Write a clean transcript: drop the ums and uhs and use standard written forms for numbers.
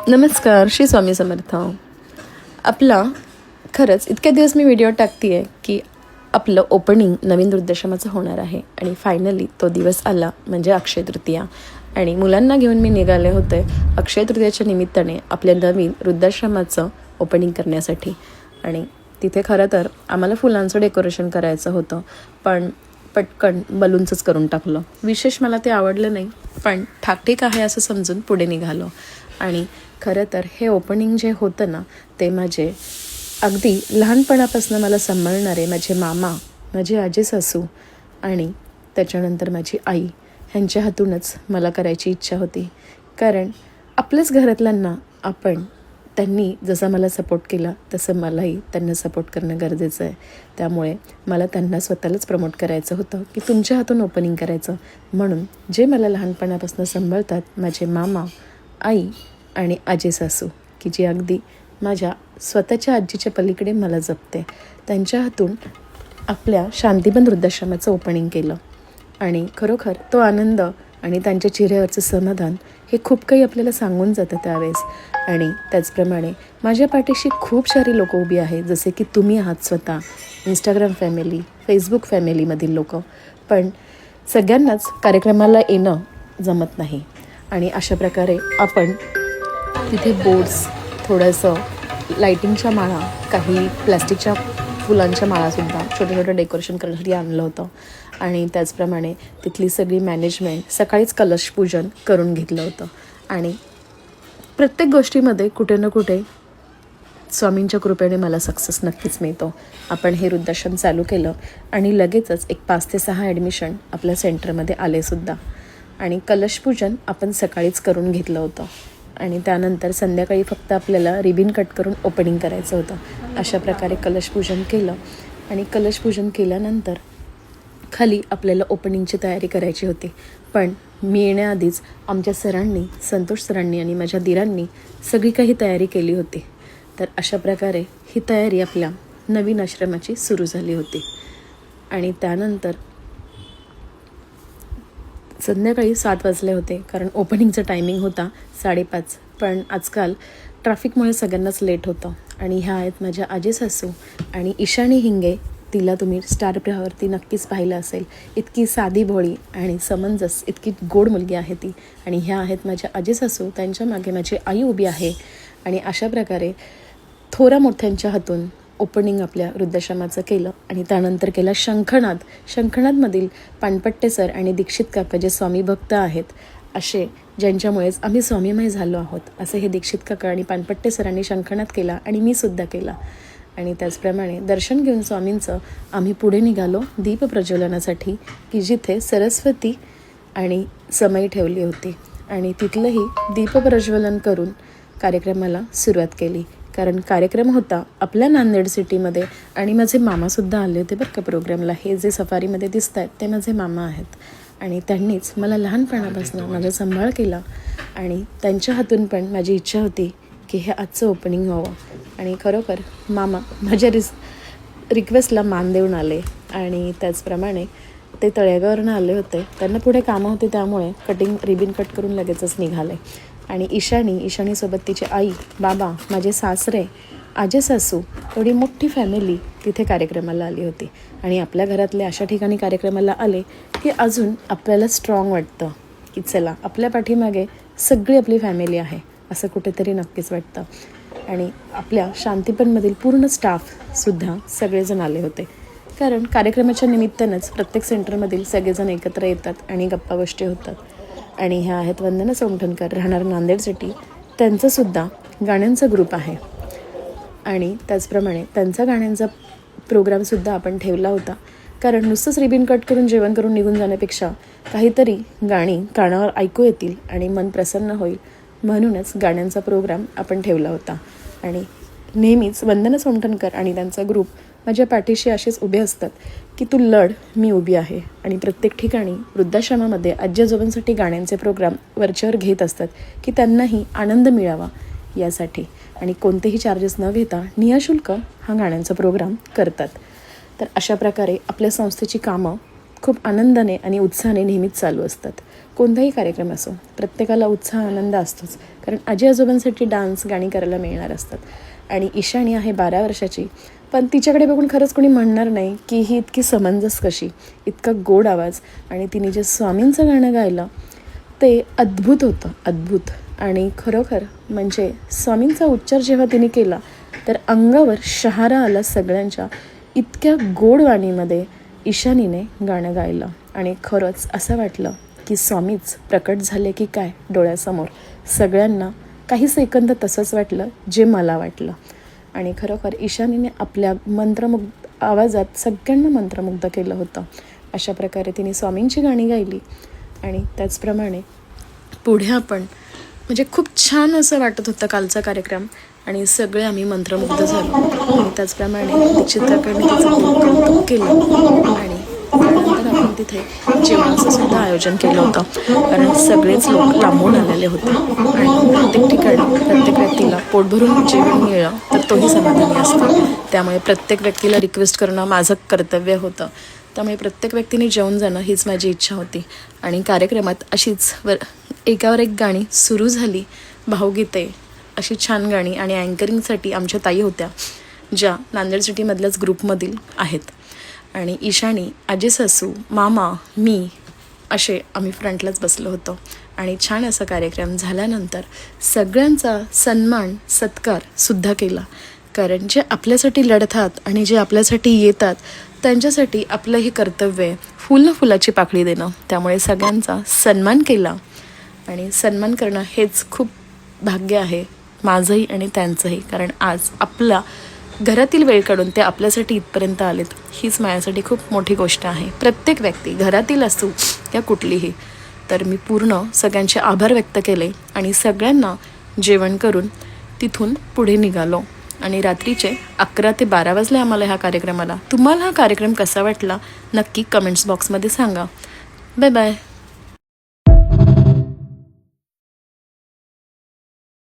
नमस्कार, श्री स्वामी समर्थ. आपला खरंच इतके दिवस मी व्हिडिओ टाकते आहे की आपलं ओपनिंग नवीन वृद्धाश्रमाचं होणार आहे आणि फायनली तो दिवस आला म्हणजे अक्षय तृतीया. आणि मुलांना घेऊन मी निघाले होते अक्षय तृतीयाच्या निमित्ताने आपल्या नवीन वृद्धाश्रमाचं ओपनिंग करण्यासाठी. आणि तिथे खरं तर आम्हाला फुलांचं डेकोरेशन करायचं होतं, पण पटकन बलून्सच करून टाकलं. विशेष मला ते आवडलं नाही, पण ठाकठीक आहे असं समजून पुढे निघालो. आणि खरं तर हे ओपनिंग जे होतं ना, ते माझे अगदी लहानपणापासून मला सांभाळणारे माझे मामा, माझी आजी सासू आणि त्याच्यानंतर माझी आई ह्यांच्या हातूनच मला करायची इच्छा होती. कारण आपल्याच घरातल्यांना त्यांनी जसा मला सपोर्ट केला तसं मलाही त्यांना सपोर्ट करणं गरजेचं आहे. त्यामुळे मला त्यांना स्वतःलाच प्रमोट करायचं होतं की तुमच्या हातून ओपनिंग करायचं. म्हणून जे मला लहानपणापासून सांभाळतात, माझे मामा, आई आणि आजी सासू, की जी अगदी माझ्या स्वतःच्या आजीच्या पलीकडे मला जपते, त्यांच्या हातून आपल्या शांतीबन वृद्धाश्रमाचं ओपनिंग केलं. आणि खरोखर तो आनंद आणि त्यांच्या चेहऱ्यावरचं समाधान हे खूप काही आपल्याला सांगून जातं त्यावेळेस. आणि त्याचप्रमाणे माझ्या पाठीशी खूप सारी लोकं उभी आहेत, जसे की तुम्ही आहात स्वतः, इंस्टाग्राम फॅमिली, फेसबुक फॅमिलीमधील लोकं. पण सगळ्यांनाच कार्यक्रमाला येणं जमत नाही. आणि अशा प्रकारे आपण तिथे बोर्ड्स, थोडंसं लाईटिंगच्या माळा, काही प्लॅस्टिकच्या फुलांच्या माळासुद्धा छोटं छोटं डेकोरेशन करण्यासाठी आणलं होतं. आणि त्याचप्रमाणे तिथली सगळी मॅनेजमेंट सकाळीच कलशपूजन करून घेतलं होतं. आणि प्रत्येक गोष्टीमध्ये कुठे ना कुठे स्वामींच्या कृपेने मला सक्सेस नक्कीच मिळतो. आपण हे वृद्धाश्रम चालू केलं आणि लगेचच एक 5 ते 6 ॲडमिशन आपल्या सेंटरमध्ये आलेसुद्धा. आणि कलशपूजन आपण सकाळीच करून घेतलं होतं आणि त्यानंतर संध्याकाळी फक्त आपल्याला रिबिन कट करून ओपनिंग करायचं होतं. अशा प्रकारे कलशपूजन केलं. आणि कलशपूजन केल्यानंतर खाली आपल्याला ओपनिंगची तयारी करायची होती. पण मी येण्याआधीच आमच्या सरांनी, संतोष सरांनी आणि माझ्या दिरांनी सगळी काही तयारी केली होती. तर अशा प्रकारे ही तयारी आपल्या नवीन आश्रमाची सुरू झाली होती. आणि त्यानंतर संध्याकाळी 7 वाजले होते, कारण ओपनिंगचं टायमिंग होता 5:30. पण आजकाल ट्रॅफिकमुळे सगळ्यांनाच लेट होतं. आणि ह्या आहेत माझ्या आजी सासू आणि ईशानी हिंगे. तिला तुम्ही स्टार प्रवाहावरती नक्कीच पाहिलं असेल. इतकी साधी भोळी आणि समंजस, इतकी गोड मुलगी आहे ती. आणि ह्या आहेत माझ्या आजी सासू, त्यांच्या मागे माझी आई उभी आहे. आणि अशा प्रकारे थोरा मोठ्यांच्या हातून ओपनिंग आपल्या वृद्धाश्रमाचं केलं. आणि त्यानंतर केला शंखनाद. शंखनादमधील पानपट्टे सर आणि दीक्षित काका, जे स्वामी भक्त आहेत, असे ज्यांच्यामुळेच आम्ही स्वामीमय झालो आहोत, असे हे दीक्षित काका आणि पानपट्टे सरांनी शंखनाद केला आणि मी सुद्धा केला. आणि त्याचप्रमाणे दर्शन घेऊन स्वामींचं आम्ही पुढे निघालो दीप प्रज्वलनासाठी, की जिथे सरस्वती आणि समय ठेवली होती. आणि तिथलंही दीप प्रज्वलन करून कार्यक्रमाला सुरुवात केली. कारण कार्यक्रम होता आपल्या नांदेड सिटीमध्ये आणि माझे मामासुद्धा आले होते बरं का प्रोग्रामला. हे जे सफारीमध्ये दिसत आहेत ते माझे मामा आहेत. आणि त्यांनीच मला लहानपणापासून माझा सांभाळ केला. आणि त्यांच्या हातून पण माझी इच्छा होती की हे आजचं ओपनिंग व्हावं. आणि खरोखर मामा माझ्या रिक्वेस्टला मान देऊन आले. आणि त्याचप्रमाणे ते तळेगाववरून आले होते, त्यांना पुढे कामं होते, त्यामुळे रिबिन कट करून लगेचच निघाले. आणि ईशानीसोबत तिची आई, बाबा, माझे सासरे, आजी सासू, एवढी मोठी फॅमिली तिथे कार्यक्रमाला आली होती. आणि आपल्या घरातले अशा ठिकाणी कार्यक्रमाला आले की अजून आपल्याला स्ट्रॉंग वाटतं की चला, आपल्या पाठीमागे सगळी आपली फॅमिली आहे, असं कुठेतरी नक्कीच वाटतं. आणि आपल्या शांतीपनमधील पूर्ण स्टाफसुद्धा सगळेजण आले होते, कारण कार्यक्रमाच्या निमित्तानंच प्रत्येक सेंटरमधील सगळेजण एकत्र येतात आणि गप्पा गोष्टी होतात. आणि ह्या आहेत वंदना सोमठणकर, राहणार नांदेड सिटी. त्यांचंसुद्धा गाण्यांचा ग्रुप आहे. आणि त्याचप्रमाणे त्यांचा गाण्यांचा प्रोग्रामसुद्धा आपण ठेवला होता, कारण नुसतंच रिबिन कट करून जेवण करून निघून जाण्यापेक्षा काहीतरी गाणी कानावर ऐकू येतील आणि मन प्रसन्न होईल, म्हणूनच गाण्यांचा प्रोग्राम आपण ठेवला होता. आणि नेहमीच वंदना सोमठणकर आणि त्यांचा ग्रुप माझ्या पाठीशी असेच उभे असतात की तू लढ, मी उभी आहे. आणि प्रत्येक ठिकाणी वृद्धाश्रमामध्ये आजी आजोबांसाठी गाण्यांचे प्रोग्राम वरच्यावर घेत असतात की त्यांनाही आनंद मिळावा यासाठी. आणि कोणतेही चार्जेस न घेता निःशुल्क हा गाण्यांचा प्रोग्राम करतात. तर अशा प्रकारे आपल्या संस्थेची कामं खूप आनंदाने आणि उत्साहाने नेहमीच चालू असतात. कोणताही कार्यक्रम असो, प्रत्येकाला उत्साह आनंद असतोच, कारण आजी आजोबांसाठी डान्स गाणी करायला मिळणार असतात. आणि ईशानी आहे 12 वर्षाची, पण तिच्याकडे बघून खरंच कोणी म्हणणार नाही की ही इतकी समंजस कशी, इतका गोड आवाज. आणि तिने जे स्वामींचं गाणं गायलं ते अद्भुत होतं, अद्भुत. आणि खरोखर म्हणजे स्वामींचा उच्चार जेव्हा तिने केला तर अंगावर शहारा आला सगळ्यांच्या. इतक्या गोड वाणीमध्ये ईशानीने गाणं गायलं आणि खरंच असं वाटलं की स्वामीच प्रकट झाले की काय डोळ्यासमोर. सगळ्यांना काही सेकंद तसंच वाटलं जे मला वाटलं. आणि खरोखर ईशानीने आपल्या मंत्रमुग्ध आवाजात सगळ्यांना मंत्रमुग्ध केलं होतं. अशा प्रकारे तिने स्वामींची गाणी गायली. आणि त्याचप्रमाणे पुढे आपण म्हणजे खूप छान असं वाटत होतं कालचा कार्यक्रम आणि सगळे आम्ही मंत्रमुग्ध झालो. आणि त्याचप्रमाणे ती चित्रकडने तिचं खूप कौतुक केलं. आणि त्यानंतर आपण तिथे जेवणाचं सुद्धा आयोजन केलं होतं, कारण सगळेच लोक लांबून आलेले होते आणि प्रत्येक ठिकाणी प्रत्येक व्यक्तीला पोट भरून जेवण मिळलं तर तोही समाधानी असतो. त्यामुळे प्रत्येक व्यक्तीला रिक्वेस्ट करणं माझं कर्तव्य होतं. त्यामुळे प्रत्येक व्यक्तीने जेवून जाणं हीच माझी इच्छा होती. आणि कार्यक्रमात अशीच एकावर एक गाणी सुरू झाली, भावगीते, अशी छान गाणी. आणि अँकरिंगसाठी आमच्या ताई होत्या, ज्या नांदेड सिटीमधल्याच ग्रुपमधील आहेत. आणि ईशानी, आजी सासू, मामा, मी असे आम्ही फ्रंटलाच बसलो होतो. आणि छान असा कार्यक्रम झाल्यानंतर सगळ्यांचा सन्मान सत्कारसुद्धा केला, कारण जे आपल्यासाठी लढतात आणि जे आपल्यासाठी येतात त्यांच्यासाठी आपलं हे कर्तव्य आहे फुल न फुलाची पाकळी देणं. त्यामुळे सगळ्यांचा सन्मान केला. आणि सन्मान करणं हेच खूप भाग्य आहे माझंही आणि त्यांचंही, कारण आज आपला घरातील वेळ काढून ते आपल्यासाठी इथपर्यंत आलेत, हीच माझ्यासाठी खूप मोठी गोष्ट आहे. प्रत्येक व्यक्ती घरातील असू या कुठलीही. तर मी पूर्ण सगळ्यांचे आभार व्यक्त केले आणि सगळ्यांना जेवण करून तिथून पुढे निघालो. आणि रात्रीचे 11 ते 12 वाजले आम्हाला ह्या कार्यक्रमाला. तुम्हाला हा कार्यक्रम कसा वाटला नक्की कमेंट्स बॉक्समध्ये सांगा. Bye bye.